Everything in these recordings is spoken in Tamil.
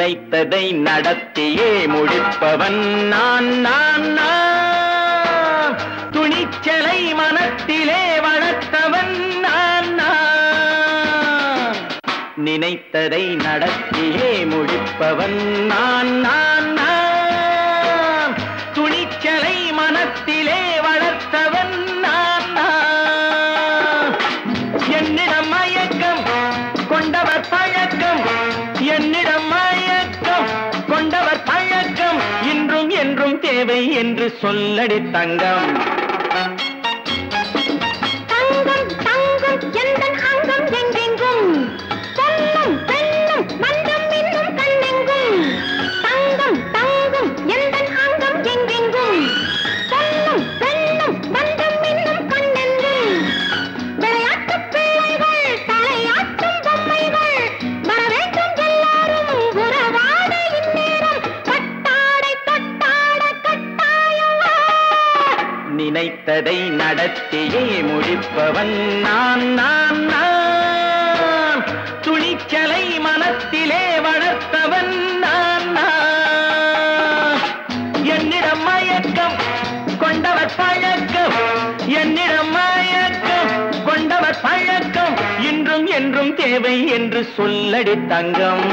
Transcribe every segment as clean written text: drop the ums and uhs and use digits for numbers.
நினைத்ததை நடத்தியே முடிப்பவன் நான் நான் நான். துணிச்சலை மனத்திலே வளர்த்தவன் நான் நான். நினைத்ததை நடத்தியே முடிப்பவன் நான் நான் நான். துணிச்சலை மனத்திலே வளர்த்தவன் நான் நான். என்னிடம் மயக்கம் கொண்டவர் பழக்கம், என்னிடம் மயக்கம் கொண்டவர் பழக்கம், இன்றும் என்றும் தேவை என்று சொல்லடி தங்கம். தங்கம் தங்கம் எந்தன் அங்கம் எங்கெங்கும், பொன்னும் பெண்ணும் மன்றம் இன்னும் கண்ணெங்கும். தங்கம் தங்கம் எந்தன் அங்கம் எங்கெங்கும், பொன்னும் பெண்ணும் மன்றம் இன்னும் கண்ணெங்கும். விளையாட்டு பிள்ளைகள் தலையாட்டும் பொம்மைகள், வரவேண்டும் எல்லாரும் உறவாட இந்நேரம். கட்டாடை தொட்டாட கட்டாயவா. நினைத்ததை நடத்தியே முடிப்பவன் நான் நான் நான். துணிச்சலை மனத்திலே வளர்த்தவன் நான் நான். என்னிடம் மயக்கம் கொண்டவர் பழக்கம், என்னிடம் மயக்கம் கொண்டவர் பழக்கம், இன்றும் என்றும் தேவை என்று சொல்லடி தங்கம்.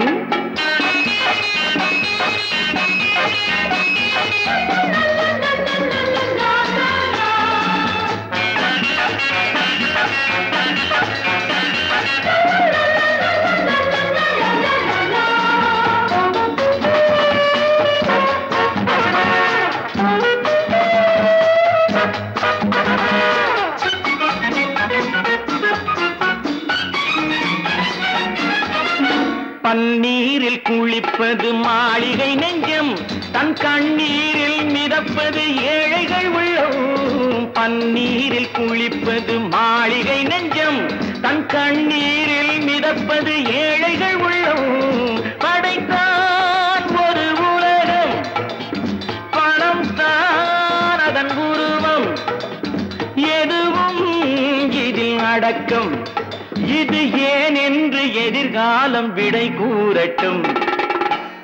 பன்னீரில் குளிப்பது மாளிகை நெஞ்சம், தன் கண்ணீரில் மிதப்பது ஏழைகள் உள்ளம். பன்னீரில் குளிப்பது மாளிகை நெஞ்சம், தன் கண்ணீரில் மிதப்பது ஏழைகள் உள்ளம். படைத்தான் ஒரு உலகம், பணம் தான் அதன் உருவம், எதுவும் இதில் அடக்கம். இது ஏன் என்று எதிர்காலம் விடை கூறட்டும்.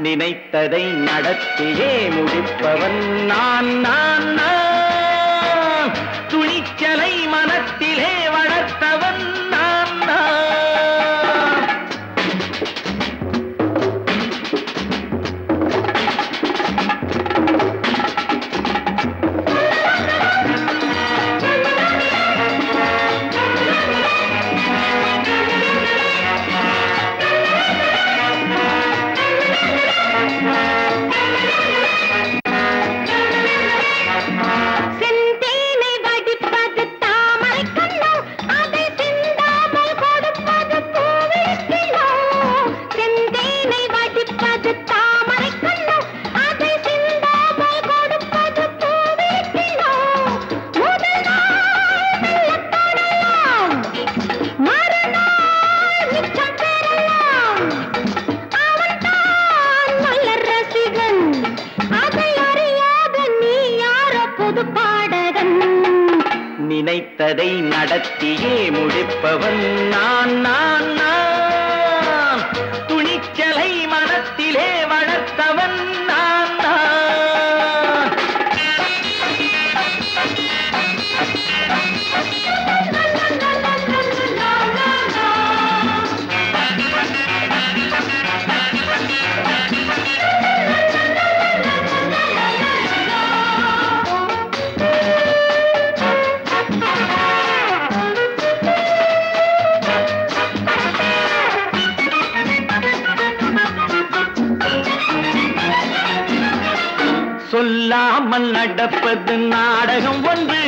நினைத்ததை நடத்தியே முடிப்பவன் நான் நான் நான். துணிச்சலை மனத்திலே வளர்த்தவன் நான் நான். செந்தேனை வடிப்பது தாமரை கண்ணோ, அதை சிந்தாமல் கொடுப்பது பூவிழிக்கிலோ. செந்தேனை வடிப்பது தாமரை கண்ணோ, அதை சிந்தாமல் கொடுப்பது பூவிழிக்கிலோ. முதல் நாள் மெல்லத் தொடலாம், மறுநாள் மிச்சம் பெறலாம். அவன்தான் நல்ல ரசிகன், அதை அறியாத நீ யாரோ புது பாடகன். நினைத்ததை நடத்தியே முடிப்பவன் நான் நான் நான். துணிச்சலை மனத்திலே வளர்த்தவன் நான் நான். சொல்லாமல் நடப்பது நாடகம் ஒன்று,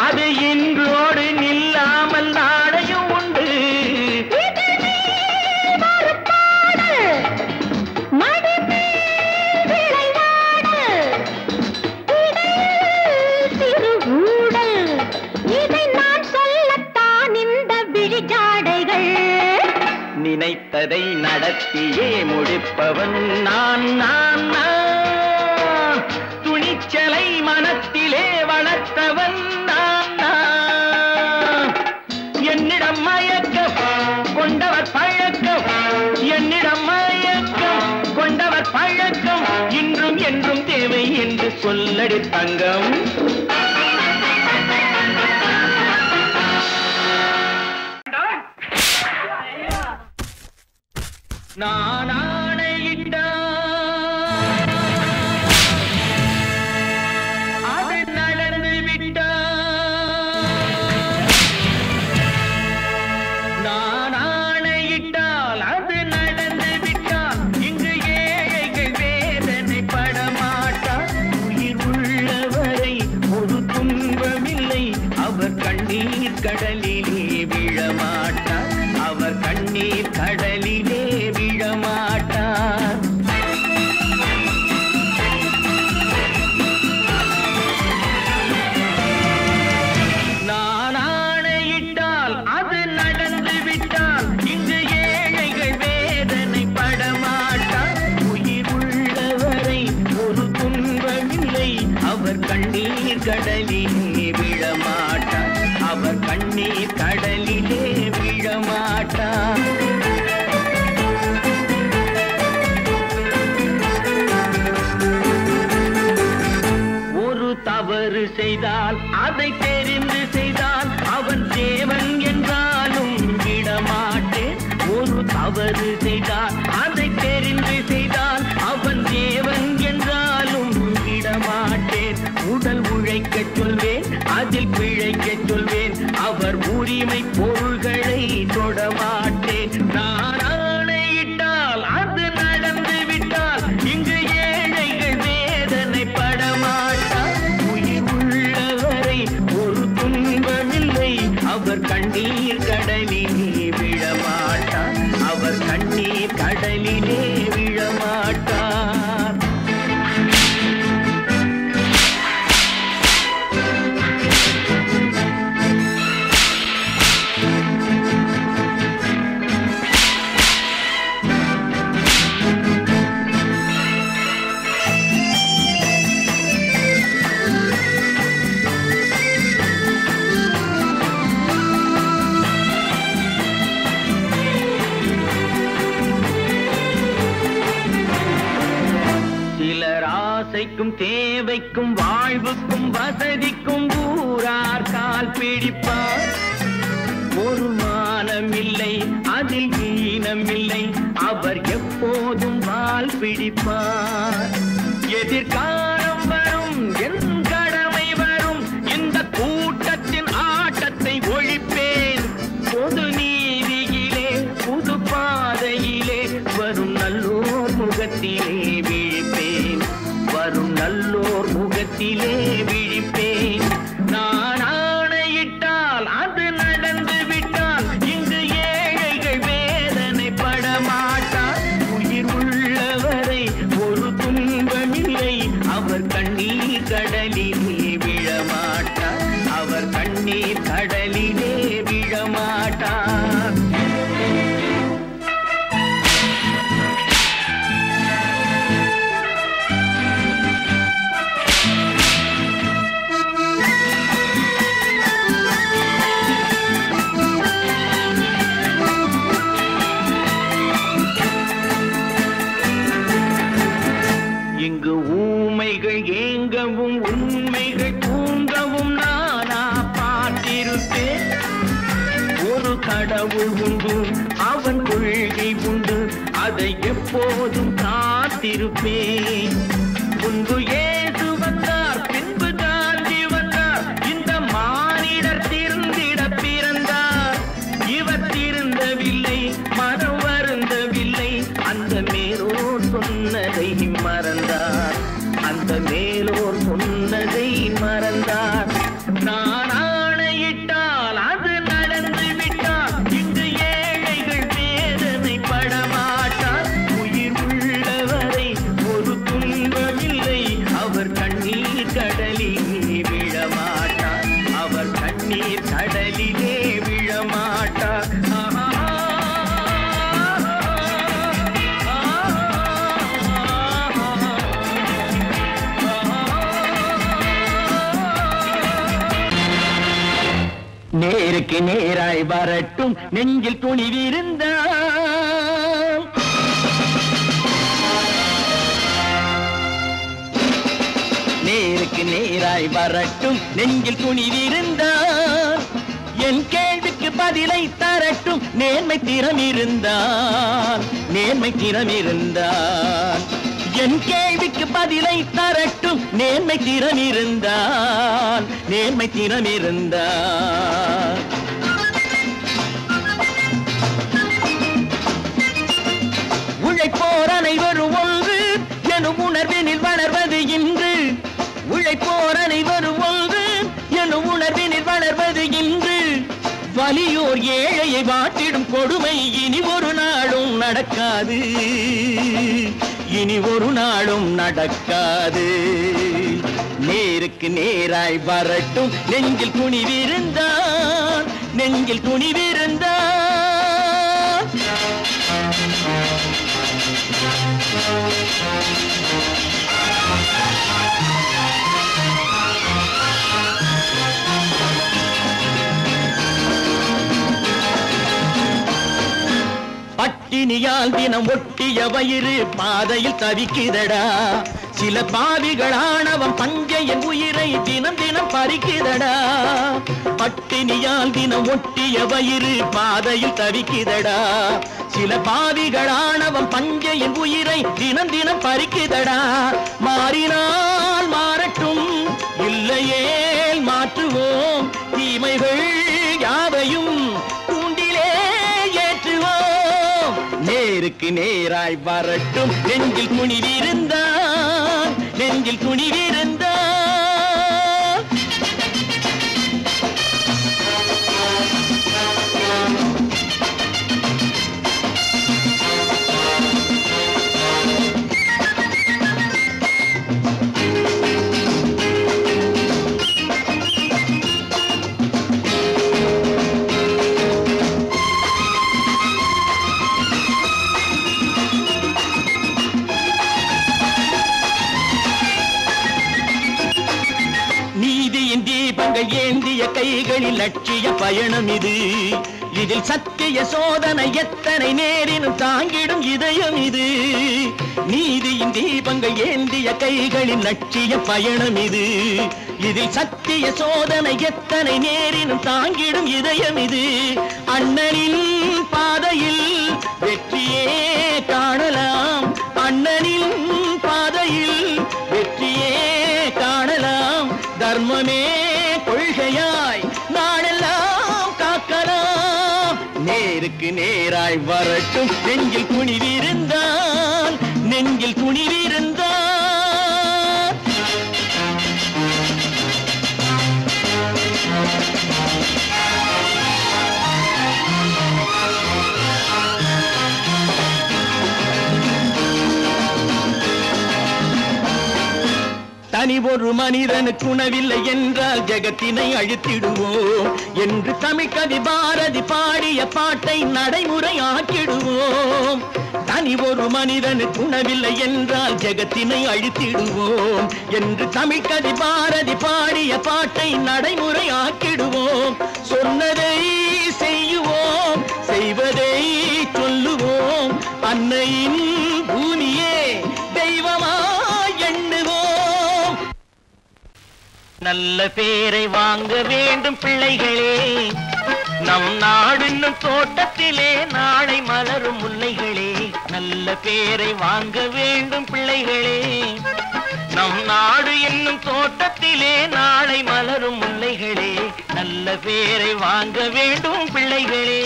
அது இன்றோடு நில்லாமல் நாடையும் உண்டு. நினைத்ததை நடத்தியே முடிப்பவன் நான் நான் நான். துணிச்சலை மனத்திலே வளர்த்தவன் நான் நான். என்னிடம் மயக்கம் கொண்டவர் பழக்கம், என்னிடம் மயக்கம் கொண்டவர் சொல்லடி தங்கம். நான் ஆணையிட்டா அது நடந்து விட்டா, நான் ஆணையிட்டால் அது நடந்து விட்டால் இங்கு ஏழைகள் வேதனை படமாட்டார். உயிர் உள்ளவரை ஒரு துன்பமில்லை, அவர் கண்ணீர் கடலிலே விழமாட்டார், அவர் கண்ணீர் கடலிலே விழமாட்டார். நான் ஆணையிட்டால் அது நடந்து விட்டால் இங்கு ஏழைகள் வேதனை படமாட்டார். உயிர் உள்ளவரை ஒரு துன்பமில்லை, அவர் கண்ணீர் கடலிலே விழமாட்டார், அவர் கண்ணீர் கடலிலே விழமாட்டார். ஒரு தவறு செய்தால் அதை தெரிந்து செய்தால் அவன் தேவன் என்றாலும் விடமாட்டேன். ஒரு தவறு செய்தால் அதை தெரிந்து செய்தால் அவன் தேவன் என்றாலும் விடமாட்டேன். உடல் உழைக்கச் சொல்வேன், அதில் பிழைக்கச் சொல்வேன், அவர் உரிமை பொருள்களை தொடமாட்டேன். நான் ஆணையிட்டால் அது நடந்து விட்டால் இங்கு ஏழைகள் வேதனை படமாட்டார். உயிர் உள்ளவரை ஒரு துன்பமில்லை, அவர் கண்ணீர் கடலிலே விழமாட்டார், அவர் கண்ணீர் கடலிலே விழமாட்டார். ஆசைக்கும் தேவைக்கும் வாழ்வுக்கும் வசதிக்கும் ஊரார் கால் பிடிப்பார். ஒரு மானமில்லை, அதில் ஈனமில்லை, அவர் எப்போதும் வால் பிடிப்பார். எதிர்காலம் வரும், என் கடமை வரும், இந்த கூட்டத்தின் ஆட்டத்தை ஒழிப்பேன். பொது நீதியிலே புது பாதையிலே வரும் நல்லோர் முகத்திலே விழிப்பேன், வரும் நல்லோர் முகத்திலே விழிப்பேன். நான் ஆணையிட்டால் அது நடந்து விட்டால் இங்கு ஏழைகள் வேதனை படமாட்டார். உயிர் உள்ளவரை ஒரு துன்பமில்லை, அவர் கண்ணீர் கடலிலே விழமாட்டார், அவர் கண்ணீர் கடலிலே விழமாட்டார். இங்கு ஊமைகள் ஏங்கவும் உண்மைகள் தூங்கவும் நானா பார்த்திருப்பேன். ஒரு கடவுள் உண்டு, அவன் கொள்கை உண்டு, அதை எப்போதும் காத்திருப்பேன். முன்பு இயேசு வந்தார், பின்பு காந்தி வந்தார், இந்த மானிடர் திருந்திட பிறந்தார். இவர் திருந்தவில்லை, மனம் வருந்தவில்லை, அந்த மேலோர் சொன்னதை மறந்தார், அந்த மேலோர் சொன்னதை மறந்தார். நான் ஆணையிட்டால் அது நடந்து விட்டால் இங்கு ஏழைகள் வேதனை படமாட்டார். உயிர் உள்ளவரை ஒரு துன்பமில்லை, அவர் கண்ணீர் கடலிலே விழமாட்டார், அவர் கண்ணீர் கடலிலே விழமாட்டார். நேருக்கு நேராய் வரட்டும், நெஞ்சில் துணிவிருந்தால் நேருக்கு நேராய் வரட்டும் நெஞ்சில் துணிவிருந்தால் என் கேள்விக்கு பதிலை தரட்டும் நேர்மை திறம் இருந்தால் என் கேள்விக்கு பதிலை தரட்டும் நேர்மை திறம் இருந்தால் உழைப்போர் அனைவரும் ஒன்று எனும் உணர்வினில் வளர்வது இன்று உழைப்போர் அனைவரும் ஒன்று எனும் உணர்வினில் வளர்வது இன்று வலியோர் ஏழையை வாட்டிடும் கொடுமை இனி ஒரு நாளும் நடக்காது நேருக்கு நேராய் வரட்டும் நெஞ்சில் துணிவிருந்தால் பட்டினியால் தினம் ஒட்டிய வயிறு பாதையில் தவிக்குதடா சில பாவிகளானவன் பஞ்சையின் உயிரை தினம் பறிக்குதடா பட்டினியால் தினம் ஒட்டிய வயிறு பாதையில் தவிக்குதடா சில பாவிகளானவன் பஞ்சையின் உயிரை தினம் பறிக்குதடா மாறினால் மாறட்டும் இல்லையேல் மாற்றுவோம் தீமைகள் யாவையும் நேருக்கு நேராய் வரட்டும் நெஞ்சில் துணிவிருந்தால் தீபங்கள் ஏந்திய கைகளில் லட்சிய பயணம் இது இதில் சத்திய சோதனை எத்தனை நேரினும் தாங்கிடும் இதயம் இது நீதியின் தீபங்கள் ஏந்திய கைகளில் லட்சிய பயணம் இது இதில் சத்திய சோதனை எத்தனை நேரினும் தாங்கிடும் இதயம் இது அண்ணனின் பாதையில் வெற்றியே காணலாம் அண்ணனின் பாதையில் வெற்றியே காணலாம் தர்மமே கொள்கையாய் நாடெல்லாம் காக்கலாம் நேருக்கு நேராய் வரட்டும் நெஞ்சில் துணிவிருந்தால் தனி ஒரு மனிதனுக்கு உணவில்லை என்றால் ஜெகத்தினை அழித்திடுவோம் என்று தமிழ் கவி பாரதி பாடிய பாட்டை நடைமுறை ஆக்கிடுவோம் தனி ஒரு மனிதனுக்கு உணவில்லை என்றால் ஜெகத்தினை அழித்திடுவோம் என்று தமிழ் கவி பாரதி பாடிய பாட்டை நடைமுறை ஆக்கிடுவோம் சொன்னதை செய்யுவோம் செய்வதை சொல்லுவோம் அன்னையின் பூமியே தெய்வமா நல்ல பேரை வாங்க வேண்டும் பிள்ளைகளே நம் நாடு என்னும் தோட்டத்திலே நாளை மலரும் முல்லைகளே நல்ல பேரை வாங்க வேண்டும் பிள்ளைகளே நம் நாடு என்னும் தோட்டத்திலே நாளை மலரும் முல்லைகளே நல்ல பேரை வாங்க வேண்டும் பிள்ளைகளே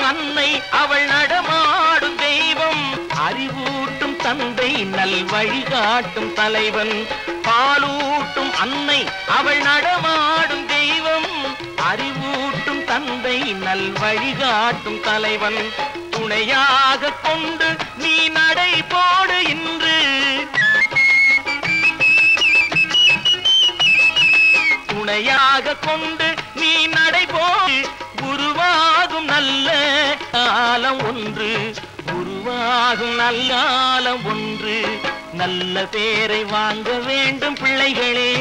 அன்னை அவள் நடமாடும் தெய்வம் அறிவூட்டும் தந்தை நல் வழிகாட்டும் தலைவன் பாலூட்டும் அன்னை அவள் நடமாடும் தெய்வம் அறிவூட்டும் தந்தை நல் வழிகாட்டும் தலைவன் துணையாக கொண்டு நீ நடை போடு இன்று துணையாக கொண்டு நீ நடை போடு உருவாகும் நல்ல காலம் ஒன்று உருவாகும் நல்லாலம் ஒன்று நல்ல பேரை வாங்க வேண்டும் பிள்ளைகளே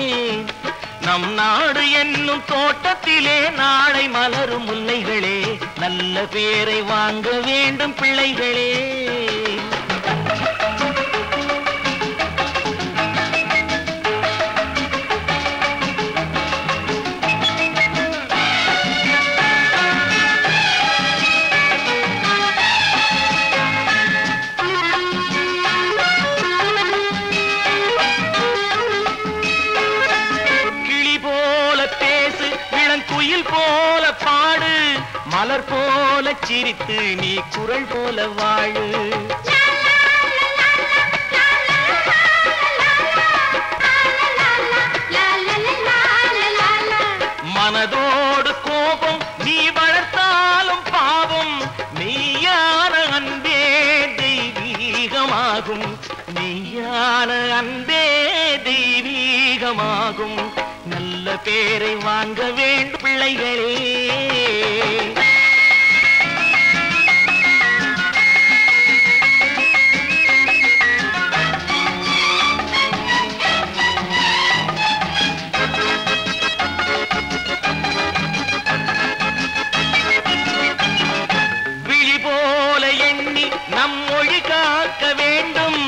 நம் நாடு என்னும் தோட்டத்திலே நாளை மலரும் முல்லைகளே நல்ல பேரை வாங்க வேண்டும் பிள்ளைகளே குயில் போல பாடு மலர் போல சிரித்து நீ குரல் போல வாழு மனதோடு கோபம் நீ வளர்த்தாலும் பாவம் மெய்யான அன்பே தெய்வீகமாகும் மெய்யான அன்பே தெய்வீகமாகும் நல்ல பேரை வாங்க வேண்டும் பிள்ளைகளே விழி போல எண்ணி நம் மொழி காக்க வேண்டும்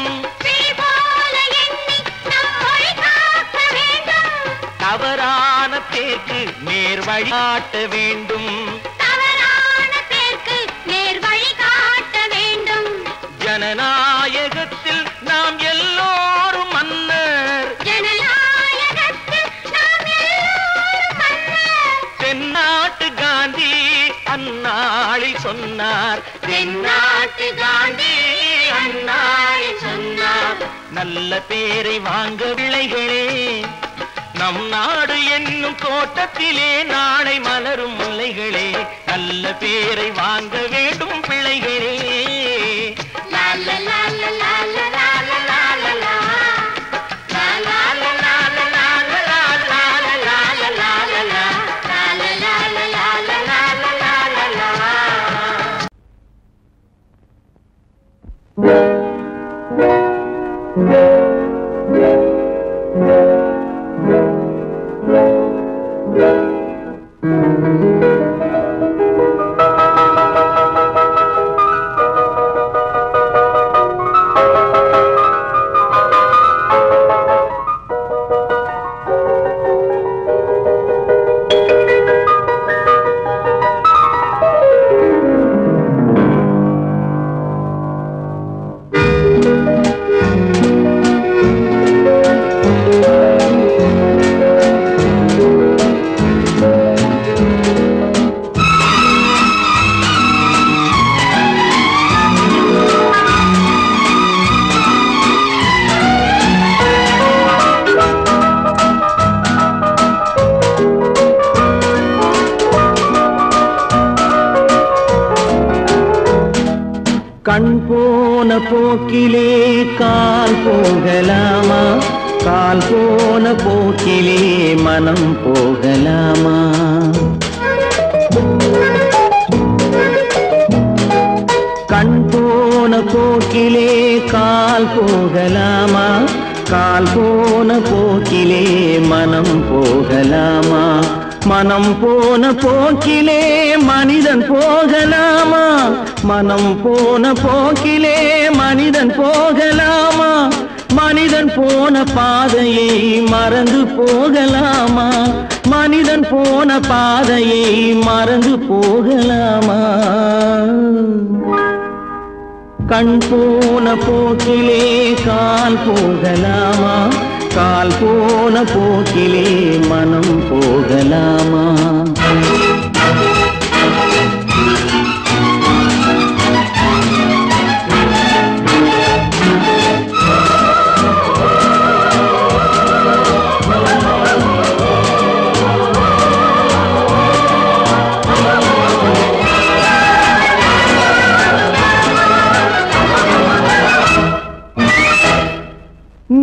தவறான பேருக்கு நேர் வழி காட்ட வேண்டும் ஜனநாயகத்தில் நாம் எல்லோரும் மன்னர் தென்னாட்டு காந்தி அந்நாளில் சொன்னார் தென்னாட்டு காந்தி அந்நாளில் சொன்னார் நல்ல பேரை வாங்க பிள்ளைகளே நம் நாடு என்னும் தோட்டத்திலே நாளை மலரும் முல்லைகளே நல்ல பேரை வாங்க வேண்டும் பிள்ளைகளே கண் போன போக்கிலே கால் போகலாமா கால் போன போக்கிலே மனம் போகலாமா கண் போன போக்கிலே கால் போகலாமா கால் போன போக்கிலே மனம் போகலாமா மனம் போன போக்கிலே மனிதன் போகலாமா மனம் போன போக்கிலே மனிதன் போகலாமா மனிதன் போன பாதையை மறந்து போகலாமா மனிதன் போன பாதையை மறந்து போகலாமா கண் போன போக்கிலே கால் போகலாமா கால் போன போக்கிலே மனம் போகலாமா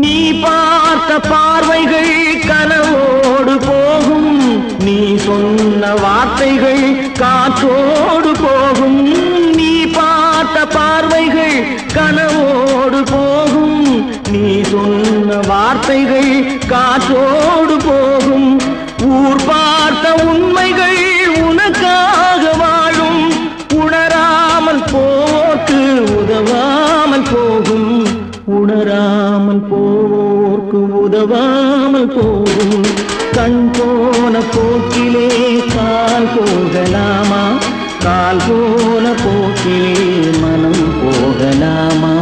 நீ பார்த்த பார்வைகள் கனவோடு போகும் நீ சொன்ன வார்த்தைகள் காற்றோடு போகும் நீ பார்த்த பார்வைகள் கனவோடு போகும். நீ சொன்ன வார்த்தைகள் காற்றோடு போகும். ஊர் பார்த்த உண்மைகள் உனக்காக வாழும். உணராமல் போக்கு உதவாமல் போகும். உணராமல் போக்கு உதவாமல் போகும். கண் போன போக்கிலே கால் போகலாமா? கால் போன போக்கிலே மனம் போகலாமா?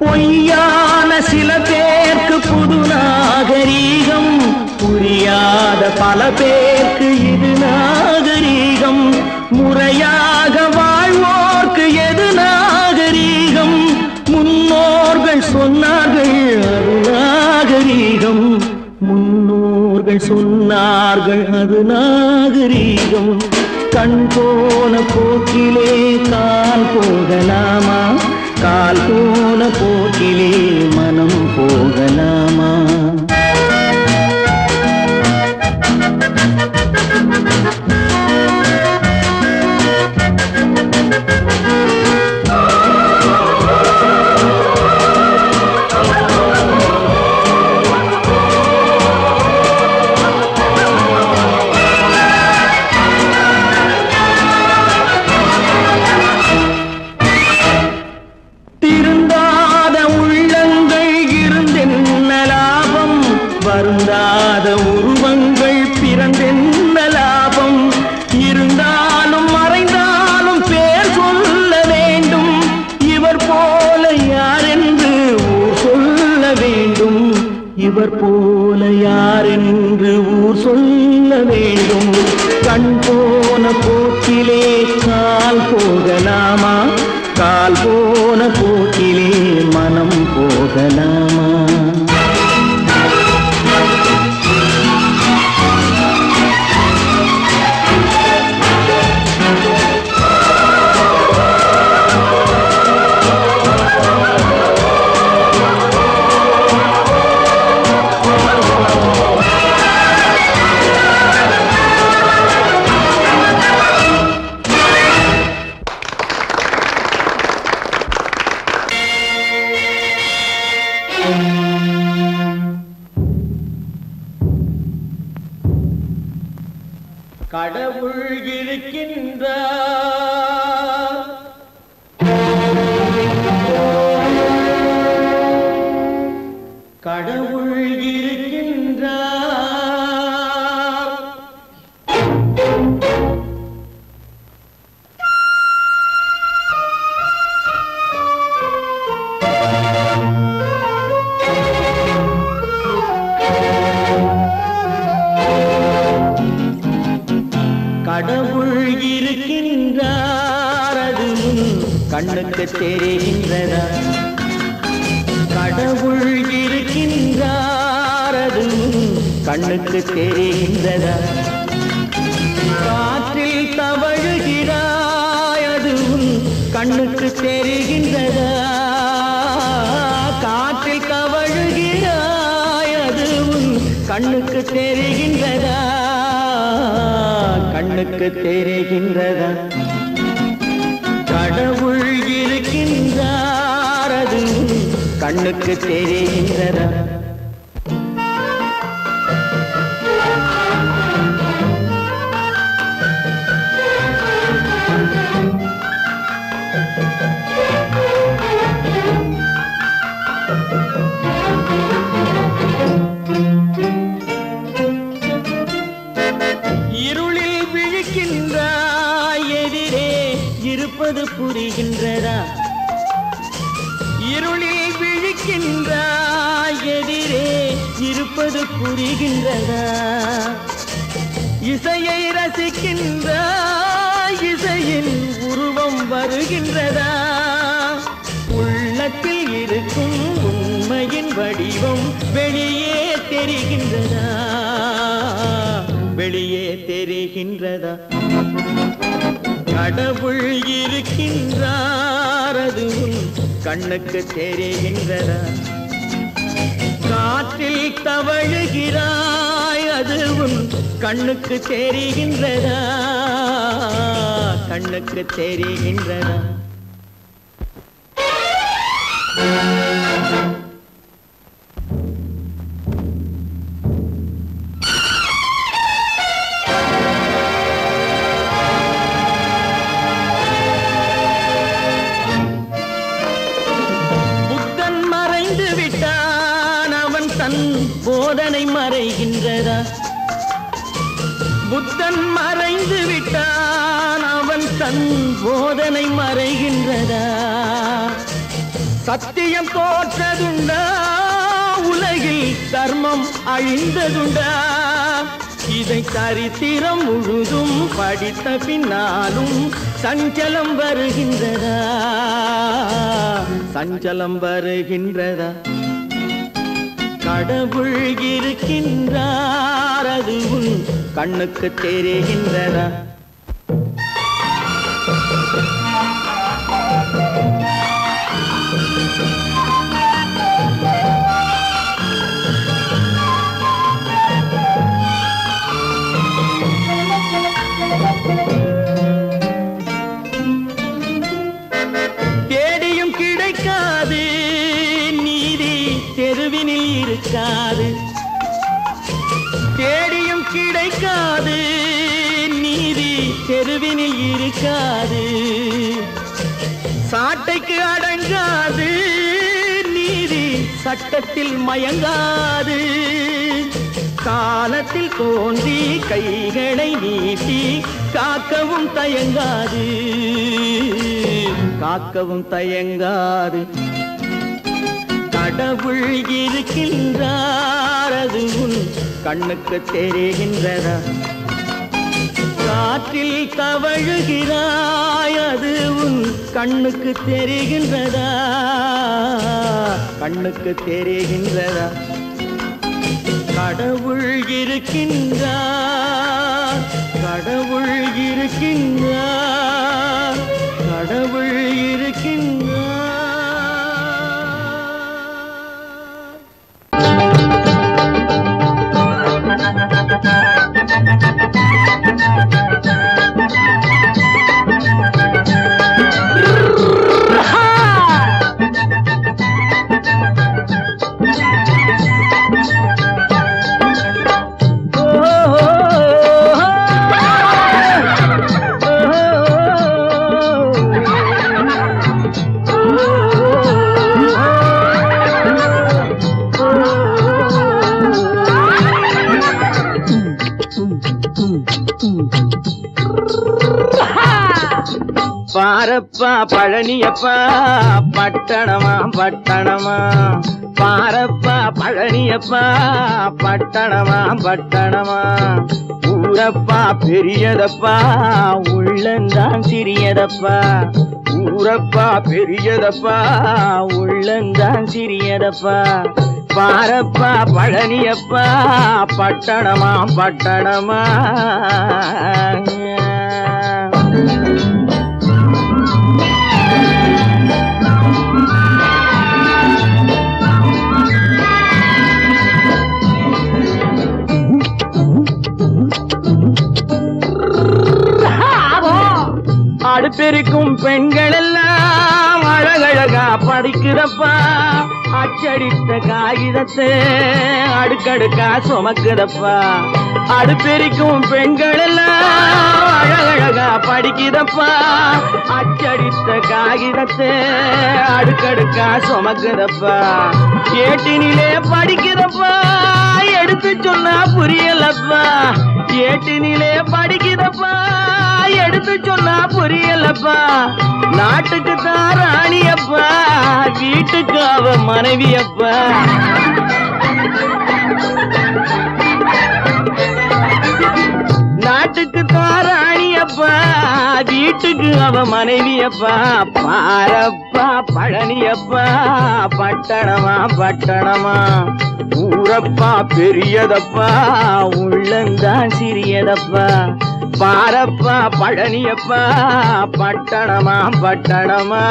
பொய்யான சில பேருக்கு புது நாகரீகம். புரியாத பல பேருக்கு இது நாகரீகம். முறையாக வாழ்வோர்க்கு எது நாகரீகம்? முன்னோர்கள் சொன்னார்கள் அது நாகரீகம். முன்னோர்கள் சொன்னார்கள் அது நாகரீகம். கண் போன போக்கிலே கால் போகலாமா? கால் போன போக்கிலே மனம் போகலாமா? திருந்தாத உள்ளங்கள் இருந்தென்ன லாபம்? வருந்தாத உருவங்கள் பிறந்தென்ன லாபம்? இருந்தாலும் மறைந்தாலும் பேர் சொல்ல வேண்டும். இவர் போல யாரென்று ஊர் சொல்ல வேண்டும். இவர் போல யாரென்று ஊர் சொல்ல வேண்டும். கண் போன போக்கிலே கால் போகலாமா? கால் போன போக்கிலே மனம் போகலாமா? கடவுள் இருக்கின்றார். கடவுள் இருக்கின்றார். கடவுள் இருக்கின்றார். அது கண்ணுக்கு தெரிகின்றதா? கடவுள் இருக்கின்றார். அது கண்ணுக்கு தெரிகின்றதா? காற்றில் தவழுகிறாய். அது கண்ணுக்கு தெரிகின்றதா? காற்றில் தவழுகிறாய். அது கண்ணுக்கு தெரிகின்றதா? கண்ணுக்கு தெரிகின்றதா? கடவுள் இருக்கின்றார். அது கண்ணுக்கு தெரிகின்றதா? இருளில் விழிக்கின்றாய். எதிரே இருப்பது புரிகின்றதா? இருளில் விழிக்கின்றாய். எதிரே இருப்பது புரிகின்றதா? இசையை ரசிக்கின்ற இசையின் உருவம் வருகின்றதா உள்ளத்தில் இருக்கும் உண்மையின் வடிவம் வெளியே தெரிகின்றதா வெளியே தெரிகின்றதா கடவுள் இருக்கின்றார் அது உன் கண்ணுக்கு தெரிகின்றதா காற்றில் தவழுகிறாய் அது உன் கண்ணுக்கு தெரிகின்றதா கண்ணுக்கு தெரிகின்றதா போதனை மறைகின்றதா புத்தன் மறைந்து விட்டான் அவன் தன் போதனை மறைகின்றதா சத்தியம் தோற்றதுண்டா உலகில் தர்மம் அழிந்ததுண்டா இதை சரித்திரம் முழுதும் படித்த பின்னாலும் சஞ்சலம் வருகின்றதா சஞ்சலம் வருகின்றதா கடவுள் இருக்கின்றார் அது உன் கண்ணுக்கு தெரிகின்றதா தேடியும் கிடைக்காது நீதி தெருவினில் இருக்காது தேடியும் கிடைக்காது நீதி தெருவினில் இருக்காது சாட்டைக்கு அடங்காது நீதி சட்டத்தில் மயங்காது காலத்தில் தோன்றி கைகளை நீட்டி காக்கவும் தயங்காது காக்கவும் தயங்காது கடவுள் இருக்கின்றார் அது உன் கண்ணுக்கு தெரிகின்றதா காற்றில் தவழுகிறாய் அது உன் கண்ணுக்கு தெரிகின்றதா கண்ணுக்கு தெரிகின்றதா கடவுள் இருக்கின்றார் கடவுள் இருக்கின்றார் கடவுள் இருக்கின்றார் பாரப்பா பழனியப்பா பட்டணமா பட்டணமா பாரப்பா பழனியப்பா பட்டணமா பட்டணமா ஊரப்பா பெரியதப்பா உள்ளந்தான் சிறியதப்பா ஊரப்பா பெரியதப்பா உள்ளந்தான் சிறியதப்பா பாரப்பா பழனியப்பா பட்டணமா பட்டணமா அடுப்பெருக்கும் பெண்கள் எல்லாம் அழகழகா படிக்குதப்பா அச்சடித்த காகிதத்தை அடுக்கடுக்கா சுமக்குதப்பா அடுப்பெருக்கும் பெண்கள் எல்லாம் அழகழகா படிக்குதப்பா அச்சடித்த காகிதத்தை அடுக்கடுக்கா சுமக்குதப்பா ஏட்டினிலே படிக்குதப்பா எடுத்து சொன்னா புரியலப்பா ஏட்டினிலே படிக்குதப்பா எடுத்து சொன்னா புரியலப்பா நாட்டுக்கு தான் ராணியப்பா வீட்டுக்கு அவ மனைவியப்பா காட்டுக்கு தாராணியப்பா வீட்டுக்கு அவ மனைவியப்பா பாரப்பா பழனியப்பா பட்டணமா பட்டணமா ஊரப்பா பெரியதப்பா உள்ளந்தான் சிறியதப்பா பாரப்பா பழனியப்பா பட்டணமா பட்டணமா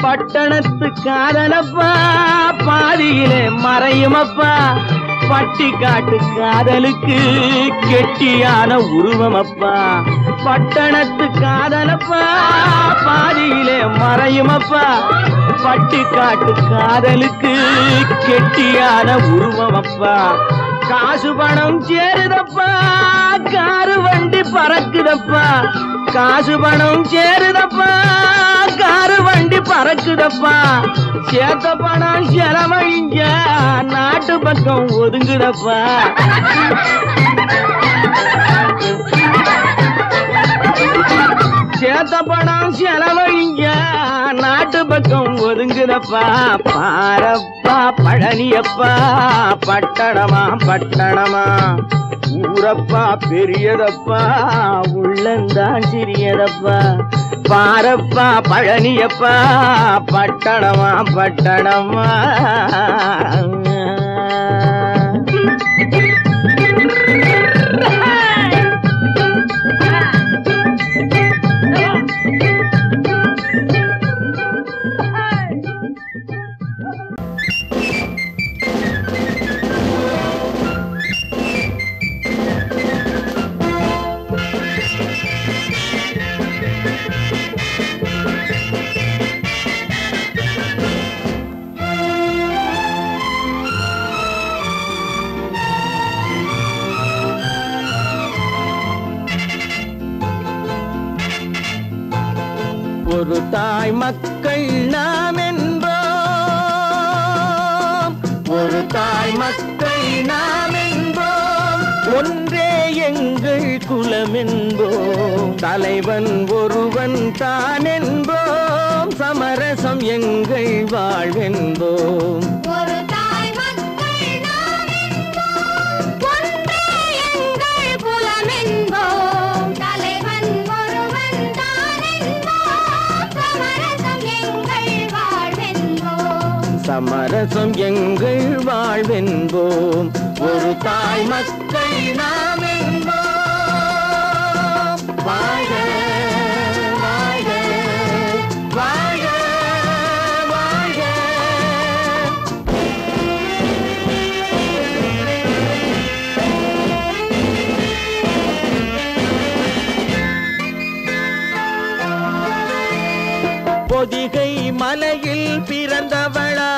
பட்டணத்து காதலப்பா பாதியிலே மறையுமப்பா பட்டி காட்டு காதலுக்கு கெட்டியான உருவமப்பா பட்டணத்து காதலப்பா பாதியிலே மறையுமப்பா பட்டி காட்டு காதலுக்கு கெட்டியான உருவமப்பா காசு பணம் சேருதப்பா காரு வண்டி பறக்குதப்பா காசு பணம் சேருதப்பா காரு வண்டி பறக்குதப்பா சேத்த பணம் செலவழிஞ்ச நாட்டு பக்கம் ஒதுங்குதப்பா சேத்த பணம் செலவழிஞ்ச நாட்டு பக்கம் ஒதுங்குதப்பா பாரப்பா பழனியப்பா பட்டணமா பட்டணமா ஊரப்பா பெரியதப்பா உள்ளந்தான் சிறியதப்பா பாரப்பா பழனியப்பா பட்டணமா பட்டணமா ஒரு தாய் மக்கள் நாம் என்போம் ஒரு தாய் மக்கள் நாம் என்போம் ஒன்றே எங்கள் குலம் என்போம் தலைவன் ஒருவன் தான் என்போம் சமரசம் எங்கள் வாழ்வென்போம் ஒரு தாய் மக்கள் நாம் என்போம் ஒன்றே எங்கள் குலம் என்போம் தலைவன் ஒருவன் தான் என்போம் சமரசம் எங்கள் வாழ்வென்போம் சமரசம் எங்கள் வாழ்வென்போம் ஒரு தாய் மக்கள் நாம் என்போம் வாழ்க வாழ்க வாழ்க வாழ்க பொதிகை மலையில் பிறந்தவளா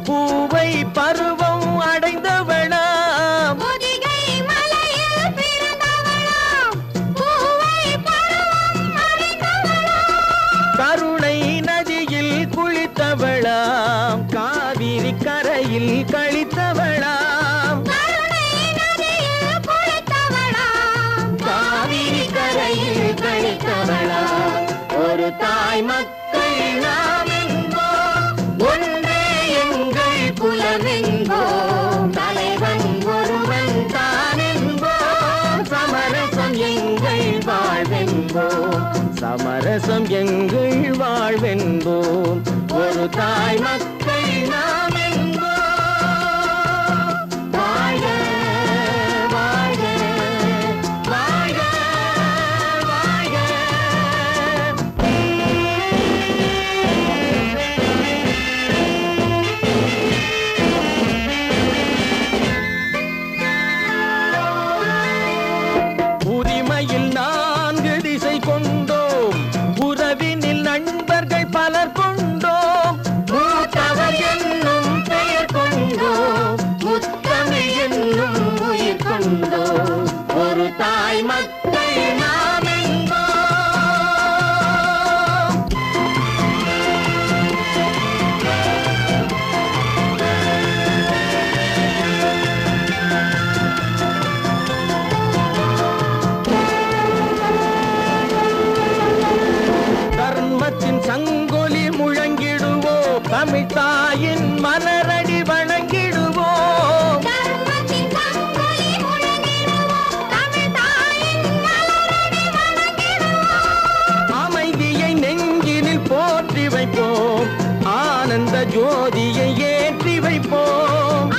பூவை பருவம் அடைந்தவளா பொதிகை மலையில் பிறந்தவளாம் பூவை பருவம் அடைந்தவளாம் கருணை நதியில் குளித்தவளாம் காவிரி கரையில் கழித்தவளாம் கருணை நதியில் குளித்தவளாம் காவிரி கரையில் கழித்தவளாம் ஒரு தாய் மக்கள் நாம் என்போம் ஒன்றே எங்கள் குலம் என்போம் தலைவன் ஒருவன் தான் என்போம் சமரசம் எங்கள் வாழ்வென்போம் சமரசம் எங்கள் வாழ்வென்போம் ஒரு தாய் மக்கள் நாம் என்போம் வாழ்க வாழ்க வாழ்க வாழ்க உரிமையில் 4 திசை கொண்டோம் உறவினில் நண்பர்கள் பலர் கொண்டோம் மூத்த தர்மத்தின் சங்கொலி முழங்கிடுவோம் தமிழ் தாயின் மலரடி வணங்கிடுவோம் அமைதியை நெஞ்சினில் போற்றி வைப்போம் ஆனந்த ஜோதியை ஏற்றி வைப்போம்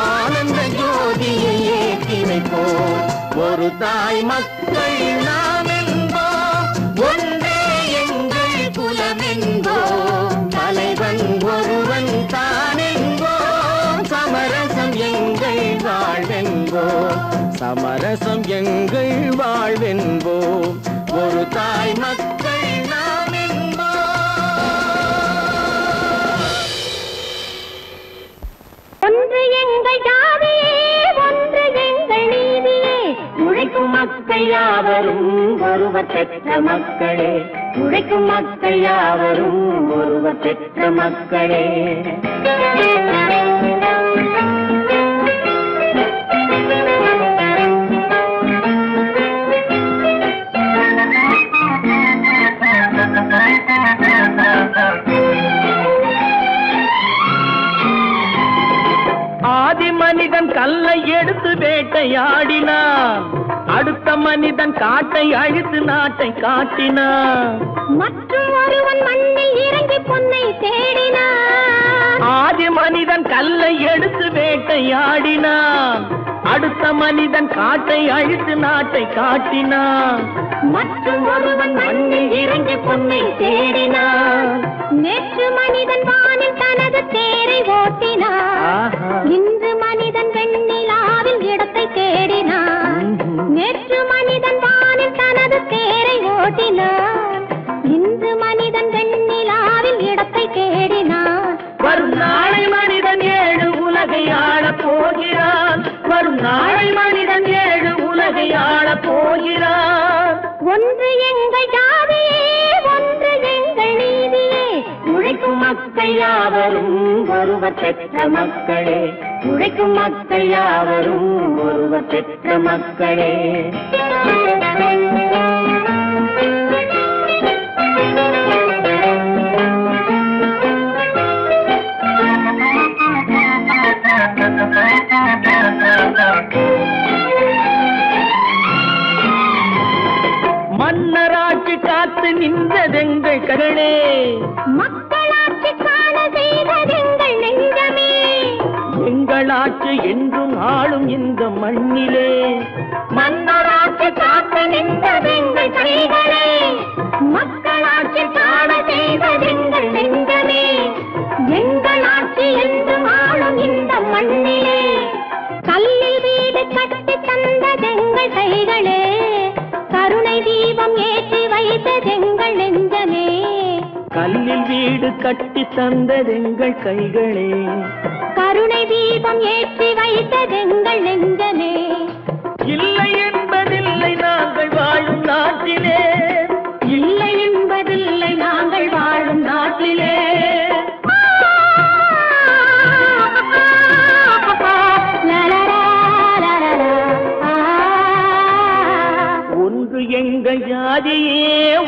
ஆனந்த ஜோதியை ஏற்றி வைப்போம் ஒரு தாய் மக்கள் நாம் என்போம் ஒன்றே எங்கள் குலம் என்போம் தலைவன் ஒருவன் தான் என்போம் சமரசம் எங்கள் வாழ்வென்போம் சமரசம் எங்கள் வாழ்வென்போம் ஒரு தாய் மக்கள் நாம் என்போம் ஒன்று எங்கள் ஜாதியே ஒன்று எங்கள் நீதியே உழைக்கும் மக்கள் யாவரும் ஒருவர் பெற்ற மக்களே உழைக்கும் மக்கள் யாவரும் ஒருவர் பெற்ற மக்களே ஆதி மனிதன் கல்லை எடுத்து வேட்டையாடினான் அடுத்த மனிதன் காட்டை அழித்து நாட்டை காட்டினான் மற்றும் ஒருவன் மண்ணில் இறங்கி பொன்னை தேடினான் ஆதி மனிதன் கல்லை எடுத்து வேட்டையாடினான் அடுத்த மனிதன் காட்டை அழித்து நாட்டை காட்டினான் மற்றும் ஒருவன் மண்ணில் இறங்கி பொன்னை தேடினான் நேற்று மனிதன் வானில் தனது தேரை ஓட்டினான் இன்று மனிதன் வெண்ணிலாவில் இடத்தை தேடினான் நேற்று மனிதன் வானில் தனது தேரை ஓட்டினான் இன்று மனிதன் வெண்ணிலாவில் இடத்தை தேடினான் வரும் நாளை மனிதன் 7 உலகை ஆளப் போகிறான் வரும் நாளை மனிதன் 7 உலகை ஆளப் போகிறான் ஒன்று எங்கள் ஜாதியே ஒன்று எங்கள் நீதியே உழைக்கும் மக்கள் யாவரும் ஒருவர் பெற்ற மக்களே உழைக்கும் மக்கள் யாவரும் ஒருவர் பெற்ற மக்களே மன்னராட்சி காத்து நின்றதெங்கள் கரணே மக்களாட்சி காண செய்ததெங்கள் நெஞ்சமே எங்களாட்சி என்றும் ஆளும் இந்த மண்ணிலே மன்னராட்சி காத்து நின்றதெங்கள் கைகளே மக்களாட்சி காண செய்ததெங்கள் நெஞ்சமே எங்களாட்சி என்றும் ஆளும் இந்த மண்ணிலே கல்லில் வீடு கட்டி தந்ததெங்கள் கைகளே கருணை தீபம் ஏற்றி வைத்ததெங்கள் நெஞ்சமே கல்லில் வீடு கட்டி தந்ததெங்கள் கைகளே கருணை தீபம் ஏற்றி வைத்ததெங்கள் நெஞ்சமே இல்லை என்பதில்லை நாங்கள் வாழும் நாட்டிலே இல்லை என்பதில்லை நாங்கள் வாழும் நாட்டிலே ஒன்று எங்கள் ஜாதியே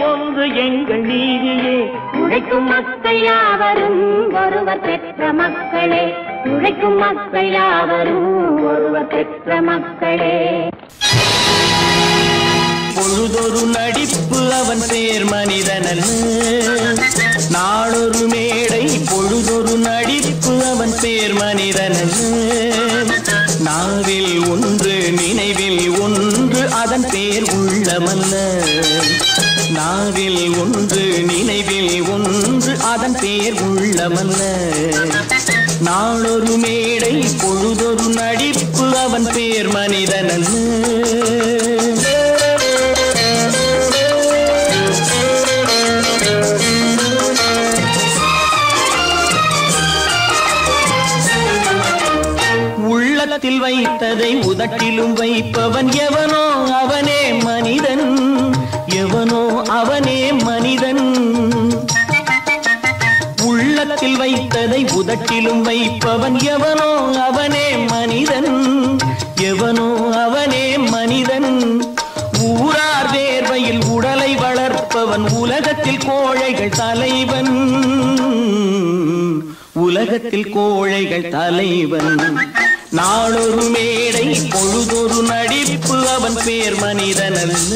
ஒன்று எங்கள் நீதியே உழைக்கும் மக்கள் யாவரும் ஒருவர் பெற்ற மக்களே உழைக்கும் மக்கள் யாவரும் ஒருவர் பெற்ற மக்களே பொழுதொரு நடிப்பு அவன் பேர் மனிதனல்ல நாளொரு மேடை பொழுதொரு நடிப்பு அவன் பேர் மனிதனல்ல நாவில் ஒன்று நினைவில் ஒன்று அதன் பேர் உள்ளமல்ல நாவில் ஒன்று நினைவில் ஒன்று அதன் பேர் உள்ளமல்ல நாளொரு மேடை பொழுதொரு நடிப்பு அவன் பேர் மனிதனல்ல உள்ளத்தில் வைத்ததை உதட்டிலும் வைப்பவன் எவனோ அவனே மனிதன் எவனோ அவனே மனிதன் உள்ளத்தில் வைத்ததை உதட்டிலும் வைப்பவன் எவனோ அவனே மனிதன் எவனோ அவனே மனிதன் ஊரார் வேர்வையில் உடலை வளர்ப்பவன் உலகத்தில் கோழைகள் தலைவன் உலகத்தில் கோழைகள் தலைவன் நாளொரு மேடை பொழுதொரு நடிப்பு அவன் பேர் மனிதனல்ல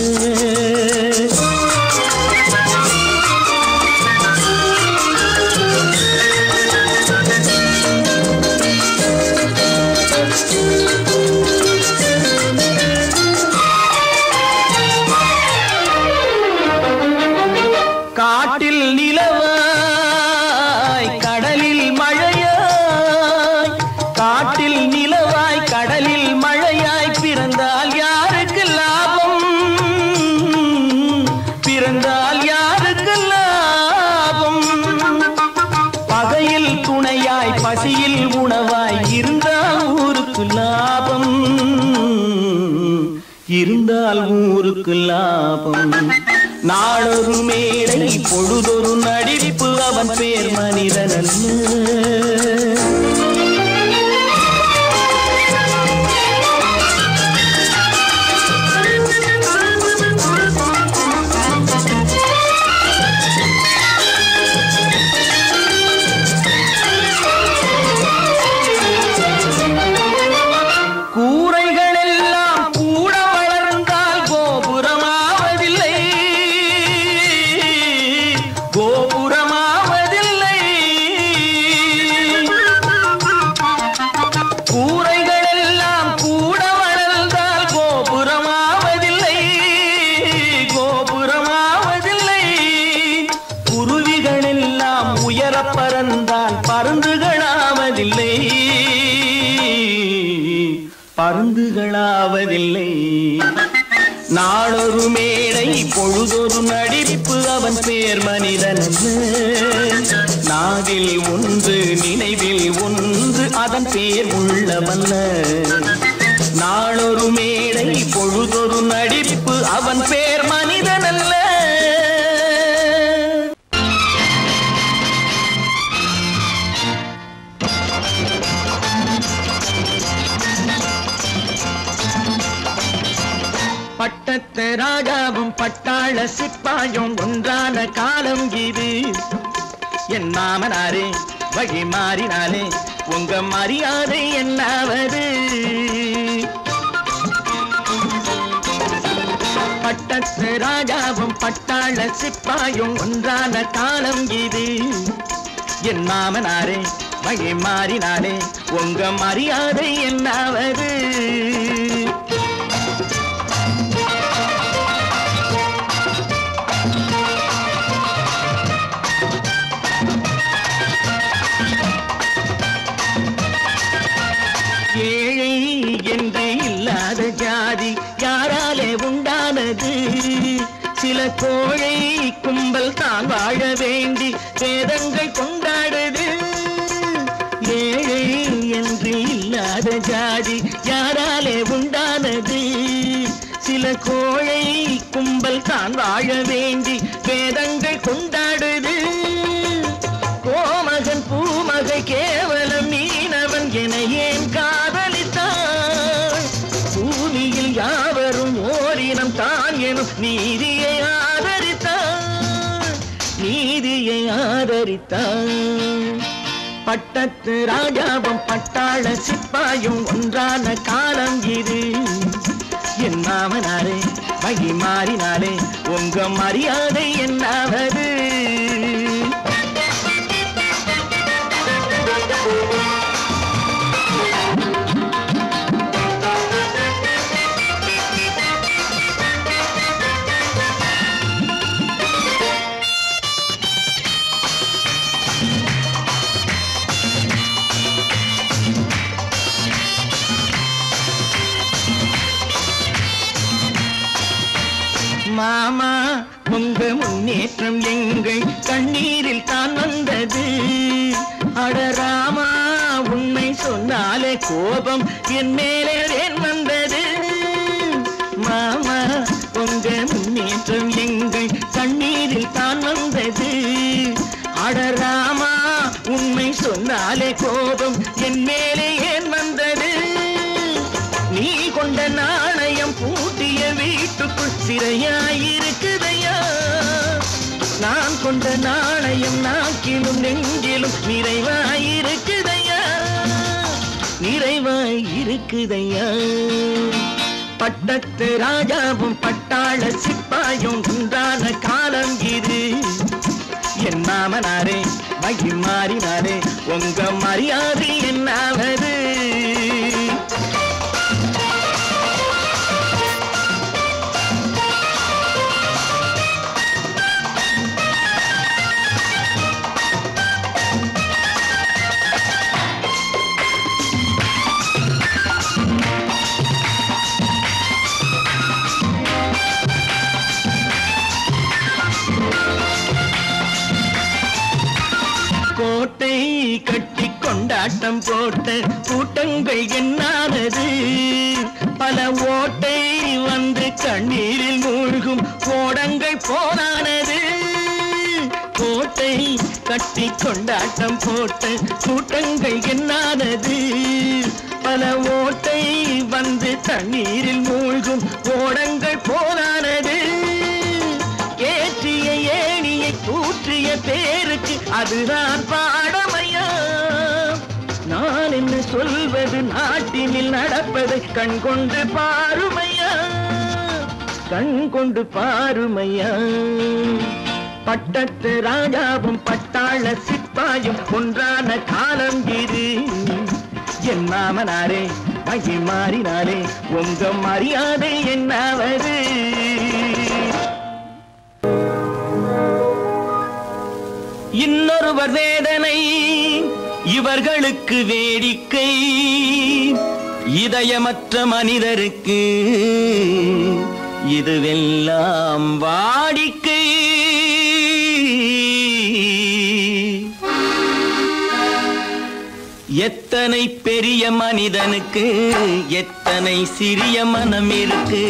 காட்டில் நிலவாய் கடலில் மழையாய் காட்டில் நிலவாய் கடலில் மழையாய் பிறந்தால் யாருக்கு லாபம் பிறந்தால் யாருக்கு லாபம் பகையில் துணையாய் பசியில் உணவாய் இருந்தால் ஊருக்கு லாபம் இருந்தால் ஊருக்கு லாபம் நாளொரு மேடை பொழுதொரு நடிப்பு அவன் பேர் மனிதனல்ல பருந்துகளாவதில்லை நாளொரு மேடை பொழுதொரு நடிப்பு அவன் பேர் மனிதனல்ல நாவில் ஒன்று நினைவில் ஒன்று அதன் பேர் உள்ளவல்ல நாளொரு மேடை பொழுதொரு நடிப்பு அவன் பேர் மனிதனல்ல பட்டத்து ராஜாவும் பட்டாள சிப்பாயும் ஒன்றான காலம் இது என் மாமனாரே வழி மாறினாலே உங்க மரியாதை என்னாவது பட்டத்து ராஜாவும் பட்டாள சிப்பாயும் ஒன்றான காலம் இது என் மாமனாரே வழி மாறினாலே உங்க மரியாதை என்னாவது ஏழை என்று இல்லாத ஜாதி யாராலே உண்டானது சில கோழை கும்பல் தான் வாழ வேண்டி வேதங்கள் கொண்டாடுது ஏழை என்று இல்லாத ஜாதி யாராலே உண்டானது சில கோழை கும்பல் தான் வாழ வேண்டி வேதங்கள் கொண்டாடுது கோமகன் பூமகை கேவலம் மீனவன் என ஏன் காதலித்தான் பூமியில் யாவரும் ஓரினம் தான் எனும் நீதியை ஆதரித்தான் பட்டத்து ராஜாவும் பட்டாள சிப்பாயும் ஒன்றான காலம் இது என் மாமனாரே வழி மாறினாலே உங்க மரியாதை என்னாவது மாமா உங்க முன்னேற்றம் எங்கள் கண்ணீரில் தான் வந்தது அடராமா உண்மை சொன்னாலே கோபம் என் மேலே ஏன் வந்தது மாமா உங்க முன்னேற்றம் எங்கள் கண்ணீரில் தான் வந்தது அடராமா உண்மை சொன்னாலே கோபம் என் மேலே ஏன் வந்தது நீ கொண்ட நாணயம் பூட்டிய வீட்டுக்குள் சிறையாயிருக்குதை கொண்ட நாணயம் நாக்கிலும் நெஞ்சிலும் நிறைவாயிருக்குதையா நிறைவாயிருக்குதையா பட்டத்து ராஜாவும் பட்டாள சிப்பாயும் உண்டான காலம் இது என் மாமனாரே மகிமாறினாரே உங்க மரியாதை என்னாவது கோட்டை கட்டி கொண்டாட்டம் போட்ட கூட்டங்கள் என்னானது பல ஓட்டை வந்து கண்ணீரில் மூழ்கும் கோடங்கள் போனானது கோட்டை கட்டி கொண்டாட்டம் போட்ட கூட்டங்கள் என்னானது பல ஓட்டை வந்து தண்ணீரில் மூழ்கும் கோடங்கள் போனானது ஏற்றிய ஏணியை தூற்றிய பேருக்கு அதுதான் பாடமையா நான் என்ன சொல்வது நாட்டினில் நடப்பதை கண் கொண்டு பாருமையா கண் கொண்டு பாருமையா பட்டத்து ராஜாவும் பட்டாள சிப்பாயும் ஒன்றான காலம் இது என் மாமனாரே மகிமாறினாரே உங்க மரியாதை என்னாவது இன்னொருவர் வேதனை இவர்களுக்கு வேடிக்கை இதயமற்ற மனிதருக்கு இதுவெல்லாம் வாடிக்கை எத்தனை பெரிய மனிதனுக்கு எத்தனை சிறிய மனம் இருக்கு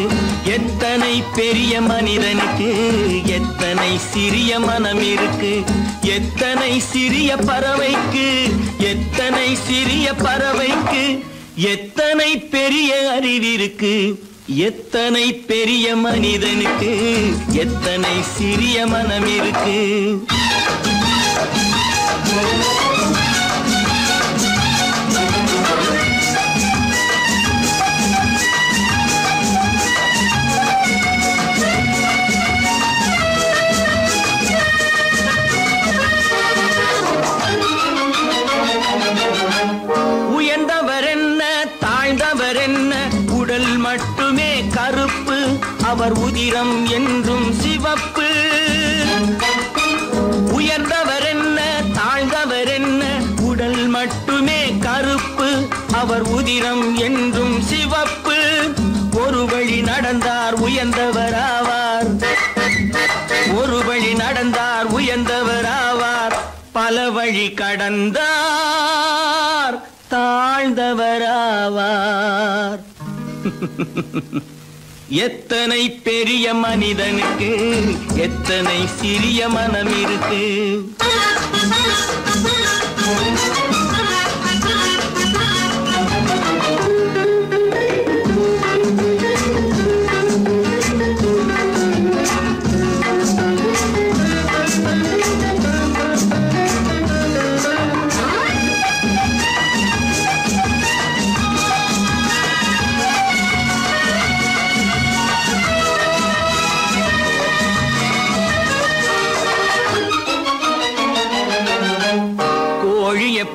எத்தனை பெரிய மனிதனுக்கு எத்தனை சிறிய மனம் இருக்கு எத்தனை சிறிய பறவைக்கு எத்தனை சிறிய பறவைக்கு எத்தனை பெரிய அறிவிருக்கு எத்தனை பெரிய மனிதனுக்கு எத்தனை சிறிய மனம் இருக்கு உயர்ந்தவர் என்ன தாழ்ந்தவர் என்ன உடல் மட்டுமே கருப்பு அவர் உதிரம் என்றும் சிவப்பு உயர்ந்தவர் என்ன தாழ்ந்தவர் என்ன உடல் மட்டுமே கருப்பு அவர் உதிரம் என்றும் சிவப்பு ஒரு வழி நடந்தார் உயர்ந்தவர் ஆவார் ஒரு வழி நடந்தார் உயர்ந்தவர் ஆவார் பல வழி கடந்தார் தாழ்ந்தவராவார் எத்தனை பெரிய மனிதனுக்கு எத்தனை சிறிய மனம் இருக்கு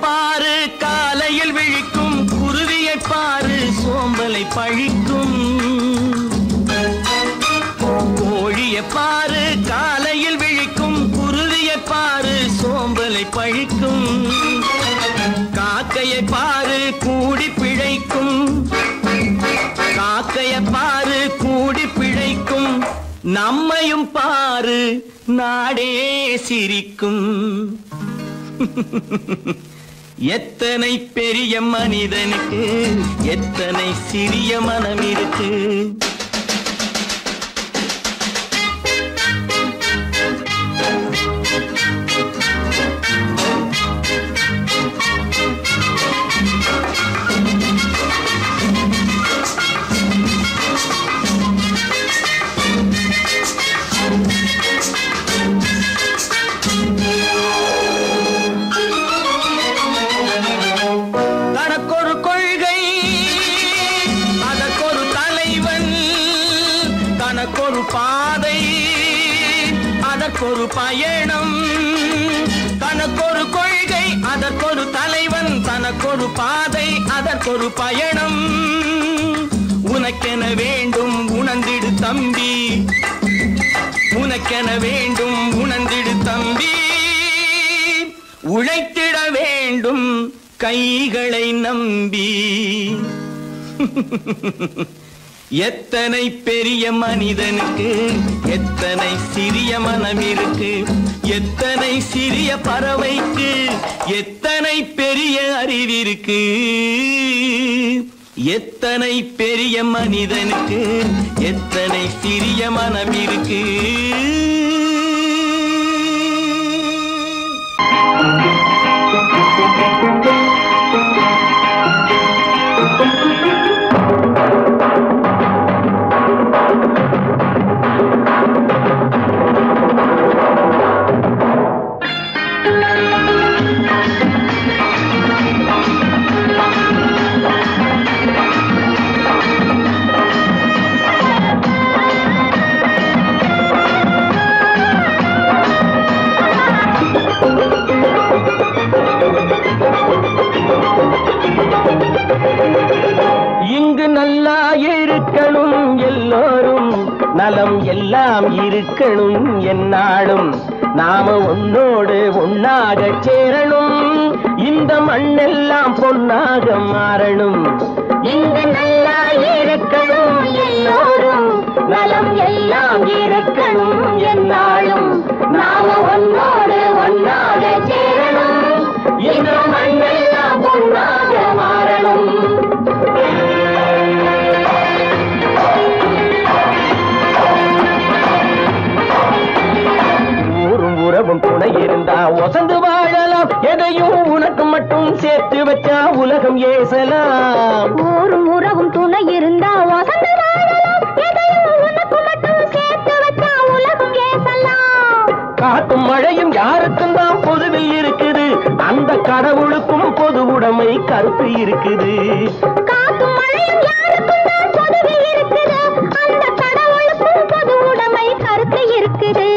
பாரு காலையில் விழிக்கும் குருவியை பாரு சோம்பலை பழிக்கும் கோழியை பாரு காலையில் விழிக்கும் குருவியை பாரு சோம்பலை பழிக்கும் காக்கையை பாரு கூடி பிழைக்கும் காக்கையை பாரு கூடி பிழைக்கும் நம்மையும் பாரு நாடே சிரிக்கும் எத்தனை பெரிய மனிதனுக்கு எத்தனை சிறிய மனம் இருக்கு அதற்கொரு பயணம். தனக்கொரு கொள்கை அதற்கொரு தலைவன், தனக்கொரு பாதை அதற்கொரு பயணம். உனக்கென வேண்டும் உணர்ந்திடு தம்பி, உனக்கென வேண்டும் உணர்ந்திடு தம்பி. உழைத்திட வேண்டும் கைகளை நம்பி. எத்தனை பெரிய மனிதனுக்கு எத்தனை சிறிய மனம் இருக்கு, எத்தனை சிறிய பறவைக்கு எத்தனை பெரிய அறிவிருக்கு. எத்தனை பெரிய மனிதனுக்கு எத்தனை சிறிய மனம் இருக்கு. இங்கு நல்லா இருக்கணும் எல்லோரும், நலம் எல்லாம் இருக்கணும் என்னாலும். நாம உன்னோடு ஒன்னாக சேரணும், இந்த மண்ணெல்லாம் பொன்னாக மாறணும். இங்கு நல்லா இருக்கணும் எல்லோரும், நலம் எல்லாம் இருக்கணும் என்னாலும். நாம ஒன்னோடு ஒன்னாக சேரணும், இந்த மண்ணெல்லாம் பொன்னாக மாறணும். ஊரும் உறவும் துணை இருந்தா வசந்து வாழலாம், எதையும் உனக்கு மட்டும் சேர்த்து வச்சா உலகம் ஏசலாம். ஊரும் உறவும் துணை இருந்தா வசந்து வாழலாம், எதையும் உனக்கு மட்டும் சேர்த்து வச்சா உலகம் ஏசலாம். காத்தும் மழையும் யாருக்கும் தான் பொதுவில் இருக்குது, அந்த கடவுளுக்கும் பொது உடைமை கருத்து இருக்குது. காத்தும் மழையும் யாருக்கும் தான் பொதுவில் இருக்குது, அந்த கடவுளுக்கும் பொது உடைமை கருத்து இருக்குது.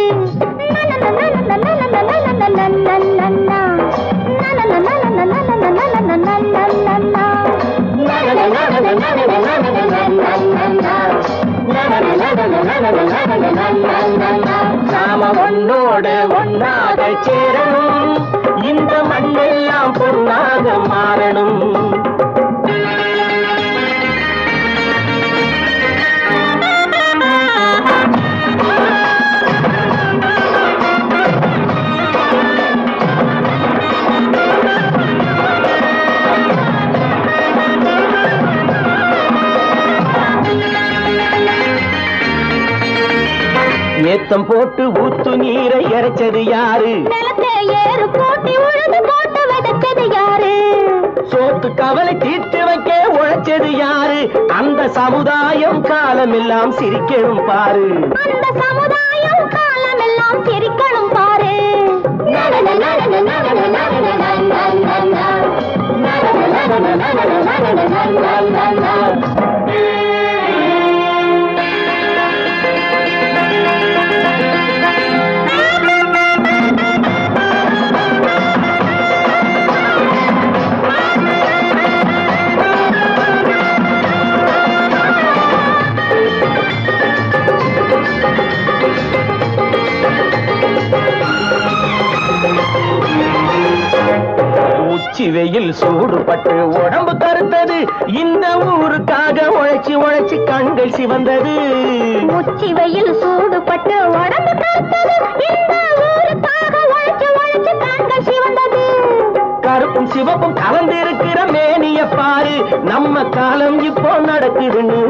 நாம ஒன்னோடு ஒன்னாக சேரணும், இந்த மண்ணெல்லாம் பொன்னாக மாறணும். ஏத்தம் போட்டு ஊத்து நீரை இறைச்சது யாரு, நிலத்தை ஏறு போட்டி உழுது போட்டு விதைச்சது யாரு, சோத்து கவலை தீர்த்து வைக்க உழைச்சது யாரு. அந்த சமுதாயம் காலமெல்லாம் சிரிக்கணும் பாரு, அந்த சமுதாயம் காலமெல்லாம் சிரிக்கணும் பாரு. உச்சி வெயில் சூடுபட்டு உடம்பு கருத்தது, இந்த ஊருக்காக உழைச்சி உழைச்சி கண்கள் சிவந்தது. உச்சி வெயில் சூடுபட்டு உடம்பு கருத்தது, இந்த ஊருக்காக உழைச்சி உழைச்சி கண்கள் சிவந்தது. கருப்பும் சிவப்பும் கலந்திருக்கிற மேனிய பாரு, நம்ம காலம் இப்போ நடக்குதுன்னு